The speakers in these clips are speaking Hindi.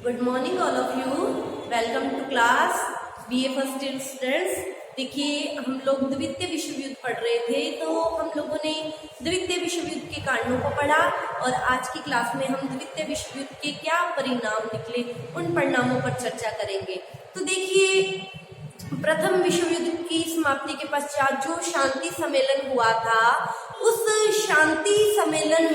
Good morning all of you. Welcome to class BA first year students. देखिए, हम लोग द्वितीय विश्व युद्ध पढ़ रहे थे, तो हम लोगों ने द्वितीय विश्व युद्ध के कारणों को पढ़ा और आज की क्लास में हम द्वितीय विश्व युद्ध के क्या परिणाम निकले उन परिणामों पर चर्चा करेंगे। तो देखिए, प्रथम विश्व युद्ध की समाप्ति के पश्चात जो शांति सम्मेलन हुआ था, उस शांति सम्मेलन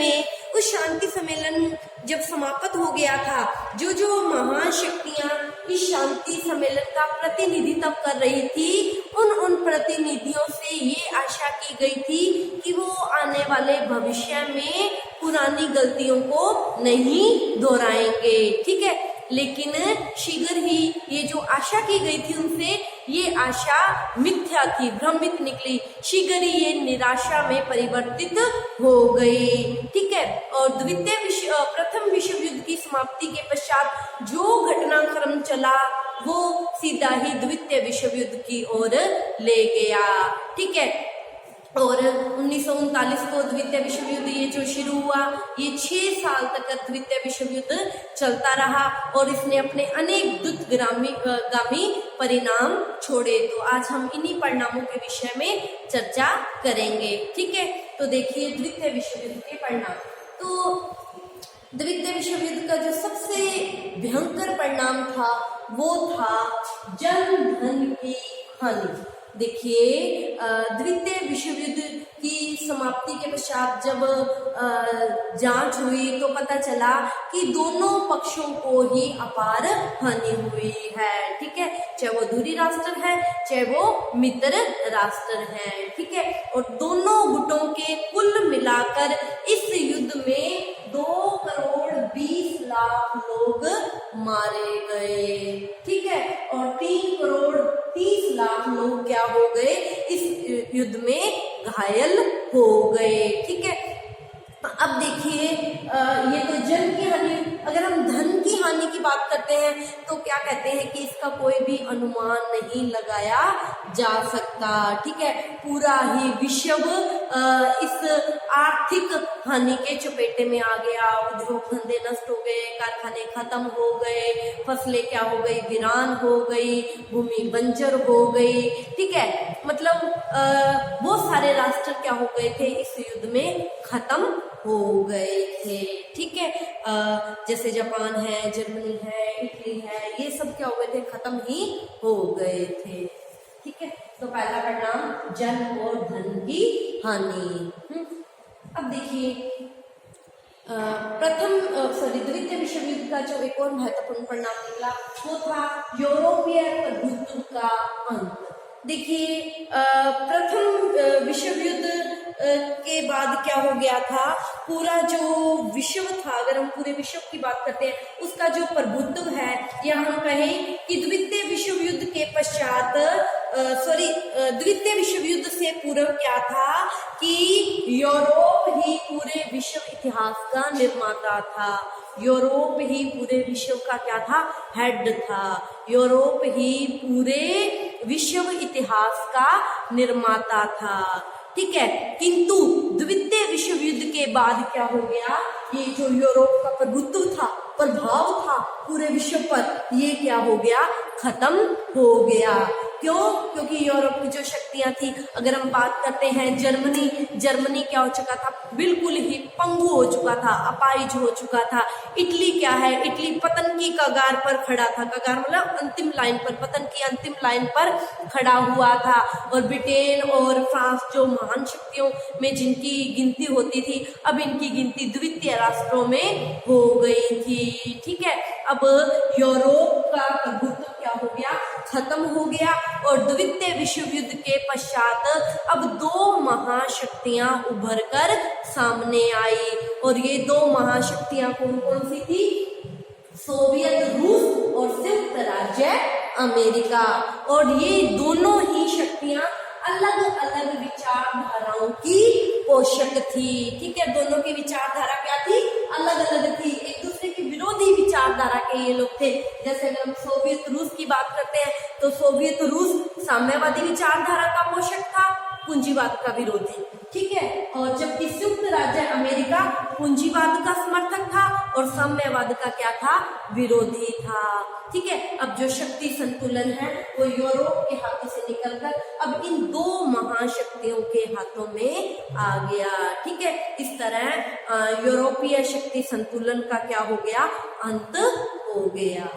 जब समाप्त हो गया था, जो महान शक्तियां इस शांति सम्मेलन का प्रतिनिधित्व कर रही थी, उन प्रतिनिधियों से ये आशा की गई थी कि वो आने वाले भविष्य में पुरानी गलतियों को नहीं दोहराएंगे। ठीक है, लेकिन शीघ्र ही ये जो आशा की गई थी उनसे, ये आशा मिथ्या थी, भ्रमित निकली। शीघ्र ही ये निराशा में परिवर्तित हो गई। ठीक है, और प्रथम विश्व युद्ध की समाप्ति के पश्चात जो घटनाक्रम चला वो सीधा ही द्वितीय विश्व युद्ध की ओर ले गया। ठीक है, और 1939 को द्वितीय विश्व युद्ध ये जो शुरू हुआ, ये 6 साल तक द्वितीय विश्व युद्ध चलता रहा और इसने अपने अनेक दूरगामी परिणाम छोड़े। तो आज हम इन्हीं परिणामों के विषय में चर्चा करेंगे। ठीक है, तो देखिए द्वितीय विश्व युद्ध के परिणाम। तो द्वितीय विश्व युद्ध का जो सबसे भयंकर परिणाम था वो था जन धन की हानि। देखिए, द्वितीय विश्व युद्ध की समाप्ति के पश्चात जब जांच हुई तो पता चला कि दोनों पक्षों को ही अपार हानि हुई है। ठीक है, चाहे वो दूरी राष्ट्र है चाहे वो मित्र राष्ट्र है। ठीक है, और दोनों गुटों के कुल मिलाकर इस युद्ध में 2,20,00,000 लोग मारे गए। ठीक है, और 3,30,00,000 लोग क्या हो गए, इस युद्ध में घायल हो गए। ठीक है, अब देखिए, ये तो जन की हानि। अगर हम धन की हानि की बात करते हैं तो क्या कहते हैं कि इसका कोई भी अनुमान नहीं लगाया जा सकता। ठीक है, पूरा ही विश्व इस आर्थिक हानि के चपेटे में आ गया। उद्योग धंधे नष्ट हो गए, कारखाने खत्म हो गए, फसलें क्या हो गई, वीरान हो गई, भूमि बंजर हो गई। ठीक है, मतलब बहुत सारे राष्ट्र क्या हो गए थे, इस युद्ध में खत्म हो गए थे। ठीक है, जैसे जापान है, जर्मनी है, इटली है, ये सब क्या हो गए थे, खत्म ही हो गए थे। ठीक है, तो पहला परिणाम जन और धन की हानि। अब देखिए, द्वितीय विश्व युद्ध का जो एक और महत्वपूर्ण परिणाम निकला वो था यूरोपीय प्रभुत्व का अंत। देखिए, प्रथम विश्व युद्ध के बाद क्या हो गया था, पूरा जो विश्व था, अगर हम पूरे विश्व की बात करते हैं, उसका जो प्रभुत्व है, या हम कहें कि द्वितीय विश्व युद्ध के पश्चात द्वितीय विश्व युद्ध से पूर्व क्या था कि यूरोप ही पूरे विश्व इतिहास का निर्माता था। यूरोप ही पूरे विश्व का क्या था, हेड था। यूरोप ही पूरे विश्व इतिहास का निर्माता था। ठीक है, किंतु द्वितीय विश्व युद्ध के बाद क्या हो गया, ये जो यूरोप का प्रभुत्व था, प्रभाव था पूरे विश्व पर, ये क्या हो गया, खत्म हो गया। क्यों? क्योंकि यूरोप की जो शक्तियां थी, अगर हम बात करते हैं जर्मनी क्या हो चुका था, बिल्कुल ही पंगु हो चुका था, अपाहिज हो चुका था। इटली क्या है, इटली पतन की कगार पर खड़ा था। कगार मतलब अंतिम लाइन पर, पतन की अंतिम लाइन पर खड़ा हुआ था। और ब्रिटेन और फ्रांस जो महान शक्तियों में जिनकी गिनती होती थी, अब इनकी गिनती द्वितीय राष्ट्रों में हो गई थी। ठीक है, अब यूरोप का प्रभुत्व क्या हो गया, खत्म हो गया। और द्वितीय विश्व युद्ध के पश्चात अब 2 महाशक्तियां उभर कर सामने आई, और ये 2 महाशक्तियां कौन कौन सी थी, सोवियत रूस और संयुक्त राज्य अमेरिका। और ये दोनों ही शक्तियां अलग अलग विचारधाराओं की पोषक थी। ठीक है, दोनों की विचारधारा क्या थी, अलग अलग थी, एक दूसरे की विरोधी विचारधारा के ये लोग थे। जैसे अगर हम सोवियत रूस की बात करते हैं तो सोवियत रूस साम्यवादी विचारधारा का पोषक था, पूंजीवाद का विरोधी। ठीक है। और जबकि संयुक्त राज्य अमेरिका पूंजीवाद का समर्थक था और साम्यवाद का क्या था, विरोधी था। ठीक है। अब जो शक्ति संतुलन है वो यूरोप के हाथों से निकलकर अब इन दो महाशक्तियों के हाथों में आ गया। ठीक है। इस तरह यूरोपीय शक्ति संतुलन का क्या हो गया, अंत हो गया।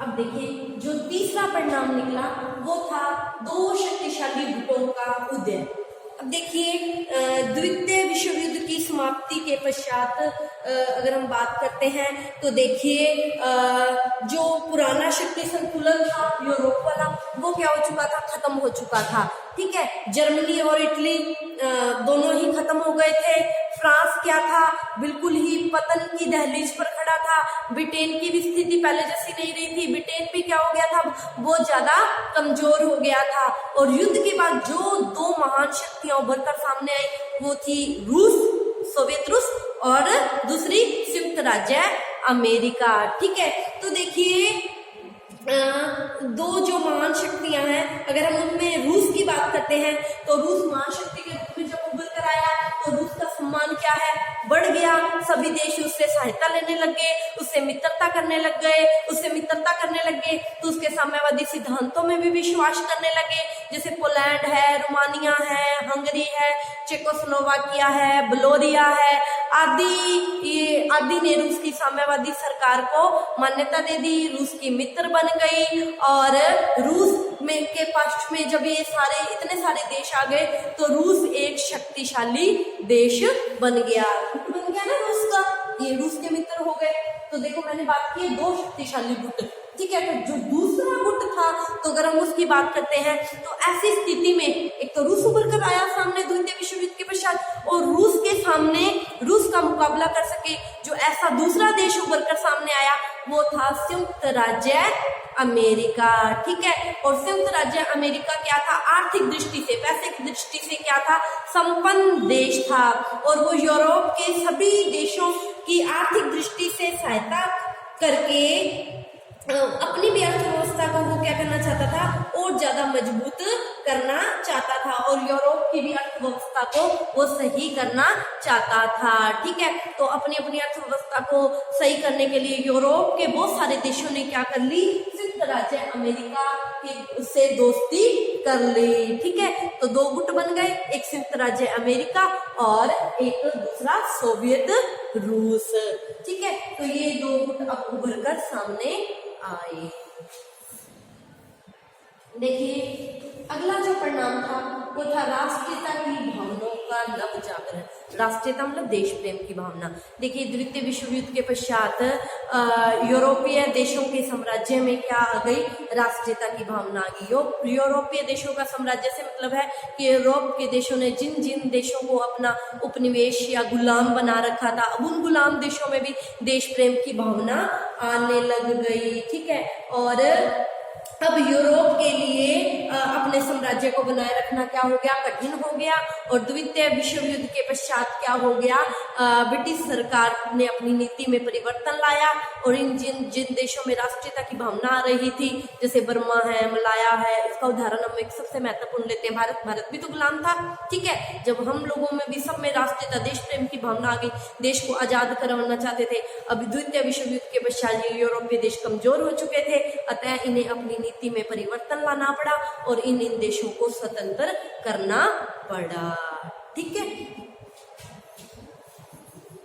अब देखिए जो तीसरा परिणाम निकला वो था दो शक्तिशाली गुटों का उदय। अब देखिए द्वितीय विश्व युद्ध की समाप्ति के पश्चात अगर हम बात करते हैं तो देखिए जो पुराना शक्ति संतुलन था यूरोप वाला वो क्या हो चुका था, खत्म हो चुका था। ठीक है। जर्मनी और इटली दोनों ही खत्म हो गए थे। फ्रांस क्या था, बिल्कुल ही पतन की दहलीज पर खड़ा था। ब्रिटेन की भी स्थिति पहले जैसी नहीं रही थी। ब्रिटेन भी क्या हो गया था, बहुत ज्यादा कमजोर हो गया था। और युद्ध के बाद जो दो महान शक्तियां उभरकर सामने आई वो थी रूस, सोवियत रूस, और दूसरी संयुक्त राज्य अमेरिका। ठीक है। तो देखिए दो जो महान शक्तियां हैं, अगर हम उनमें रूस की बात करते हैं तो रूस महाशक्ति के रूप में जब उभर कर आया तो रूस का सम्मान क्या है, बढ़ गया। सभी देश उससे सहायता लेने लग गए, उससे मित्रता करने लग गए, तो उसके साम्यवादी सिद्धांतों में भी विश्वास करने लगे। जैसे पोलैंड है, रोमानिया है, हंगरी है, चेकोस्लोवाकिया है, बलोरिया है आदि ने रूस की साम्यवादी सरकार को मान्यता दे दी, रूस की मित्र बन गई। और रूस में के पक्ष में जब ये इतने सारे देश आ गए तो रूस एक शक्तिशाली देश बन गया ना रूस का, ये रूस के मित्र हो गए। तो देखो मैंने बात की दो शक्तिशाली गुट। ठीक है। तो जो दूसरा गुट था तो अगर हम उसकी बात करते हैं तो ऐसी स्थिति में एक तो रूस उभर कर आया सामने द्वितीय विश्व युद्ध के पश्चात, और रूस के सामने रूस का मुकाबला कर सके जो ऐसा दूसरा देश उभर कर सामने आया वो था संयुक्त राज्य अमेरिका। ठीक है। और संयुक्त राज्य अमेरिका क्या था, आर्थिक दृष्टि से, पैसे की दृष्टि से क्या था, संपन्न देश था। और वो यूरोप के सभी देशों की आर्थिक दृष्टि से सहायता करके अपनी भी अर्थव्यवस्था को वो क्या करना चाहता था, और ज्यादा मजबूत करना चाहता था, और यूरोप की भी अर्थव्यवस्था को वो सही करना चाहता था। ठीक है। तो अपनी अपनी अर्थव्यवस्था को सही करने के लिए यूरोप के बहुत सारे देशों ने क्या कर ली, संयुक्त राज्य अमेरिका से दोस्ती कर ली। ठीक है। तो दो गुट बन गए, एक संयुक्त राज्य अमेरिका और एक दूसरा सोवियत रूस। ठीक है। तो ये दो गुट अब उभर कर सामने आए। देखिए अगला जो परिणाम था वो था राष्ट्रीयता की भावनाओं का नव जागरण। राष्ट्रीयता मतलब देश प्रेम की भावना। देखिए द्वितीय विश्व युद्ध के पश्चात यूरोपीय देशों के साम्राज्य में क्या आ गई, राष्ट्रीयता की भावना आ गई। यूरोपीय देशों का साम्राज्य से मतलब है कि यूरोप के देशों ने जिन जिन देशों को अपना उपनिवेश या गुलाम बना रखा था, अब उन गुलाम देशों में भी देश प्रेम की भावना आने लग गई। ठीक है। और अब यूरोप के लिए अपने साम्राज्य को बनाए रखना क्या हो गया, कठिन हो गया। और द्वितीय विश्व युद्ध के पश्चात क्या हो गया, ब्रिटिश सरकार ने अपनी नीति में परिवर्तन लाया और इन जिन देशों में राष्ट्रीयता की भावना आ रही थी, जैसे बर्मा है, मलाया है, इसका उदाहरण हम एक सबसे महत्वपूर्ण लेते हैं भारत भी तो गुलाम था। ठीक है। जब हम लोगों में भी सब में राष्ट्रीयता, देश प्रेम की भावना आ गई, देश को आजाद करवाना चाहते थे। अब द्वितीय विश्व युद्ध के पश्चात ये यूरोपीय देश कमजोर हो चुके थे, अतः इन्हें अपनी नीति में परिवर्तन लाना पड़ा और इन देशों को स्वतंत्र करना पड़ा। ठीक है।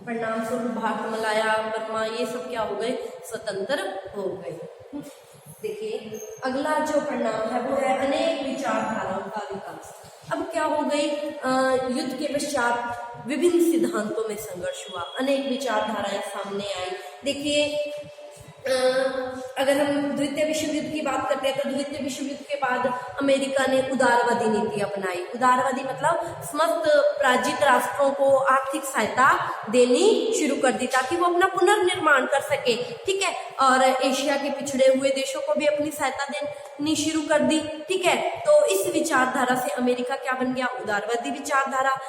परिणाम स्वरूप भारत, मलाया, बर्मा ये सब क्या हो गए, स्वतंत्र हो गए। देखिए अगला जो परिणाम है वो है अनेक विचारधाराओं का विकास। अब क्या हो गई, युद्ध के पश्चात विभिन्न सिद्धांतों में संघर्ष हुआ, अनेक विचारधाराएं सामने आई। देखिए अगर हम द्वितीय विश्व युद्ध की बात करते हैं तो द्वितीय विश्व युद्ध के बाद अमेरिका ने उदारवादी नीति अपनाई। उदारवादी मतलब समस्त पराजित राष्ट्रों को आर्थिक सहायता देनी शुरू कर दी ताकि वो अपना पुनर्निर्माण कर सके। ठीक है। और एशिया के पिछड़े हुए देशों को भी अपनी सहायता देनी शुरू कर दी। ठीक है। तो इस विचारधारा से अमेरिका क्या बन गया, उदारवादी विचारधारा।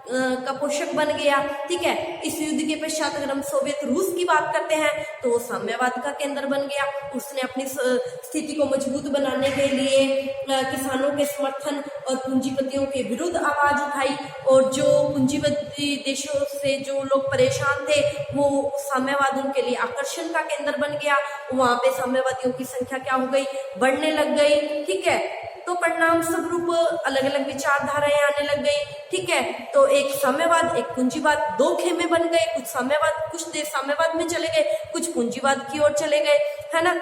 का पोषक बन गया। ठीक है, इस युद्ध के पश्चात अगर हम सोवियत रूस की बात करते हैं तो वो साम्यवाद का केंद्र बन गया। उसने अपनी स्थिति को मजबूत बनाने के लिए किसानों के समर्थन और पूंजीपतियों के विरुद्ध आवाज उठाई, और जो पूंजीपति देशों से जो लोग परेशान थे वो साम्यवाद उनके लिए आकर्षण का केंद्र बन गया। वहां पे साम्यवादियों की संख्या क्या हो गई, बढ़ने लग गई। ठीक है, तो परिणाम स्वरूप अलग अलग विचारधाराएं आने लग गई। ठीक है, तो एक साम्यवाद एक पूंजीवाद, दो खेमे बन गए। कुछ देश साम्यवाद में चले गए, कुछ पूंजीवाद की ओर चले गए, है ना।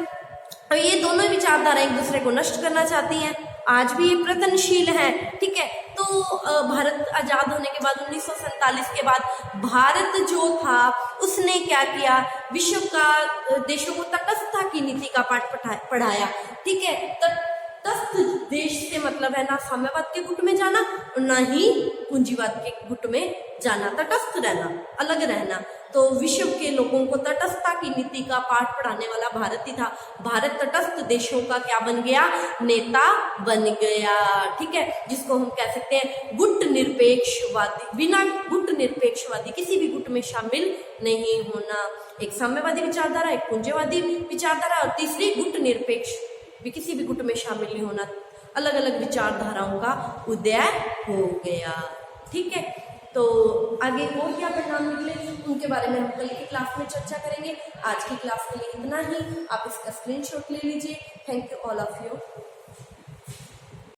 और ये दोनों विचारधाराएं एक दूसरे को नष्ट करना चाहती हैं, आज भी ये प्रयत्नशील है। ठीक है, तो भारत आजाद होने के बाद 1947 के बाद भारत जो था उसने क्या किया, विश्व का देशों को तटस्थता की नीति का पाठ पढ़ाया। ठीक है, तटस्थ देश से मतलब है ना साम्यवाद के गुट में जाना और ना ही पूंजीवाद के गुट में जाना, तटस्थ रहना, अलग रहना। तो विश्व के लोगों को तटस्थता की नीति का पाठ पढ़ाने वाला भारत ही था। भारत तटस्थ देशों का क्या बन गया, नेता बन गया। ठीक है, जिसको हम कह सकते हैं गुट निरपेक्षवादी, बिना गुट निरपेक्षवादी किसी भी गुट में शामिल नहीं होना। एक साम्यवादी विचारधारा, एक पूंजीवादी विचारधारा और तीसरी गुट निरपेक्ष, भी किसी भी गुट में शामिल नहीं होना। अलग अलग विचारधाराओं का उदय हो गया। ठीक है, तो आगे और क्या परिणाम निकले उनके बारे में हम कल की क्लास में चर्चा करेंगे। आज की क्लास के लिए इतना ही। आप इसका स्क्रीनशॉट ले लीजिए। Thank you all of you.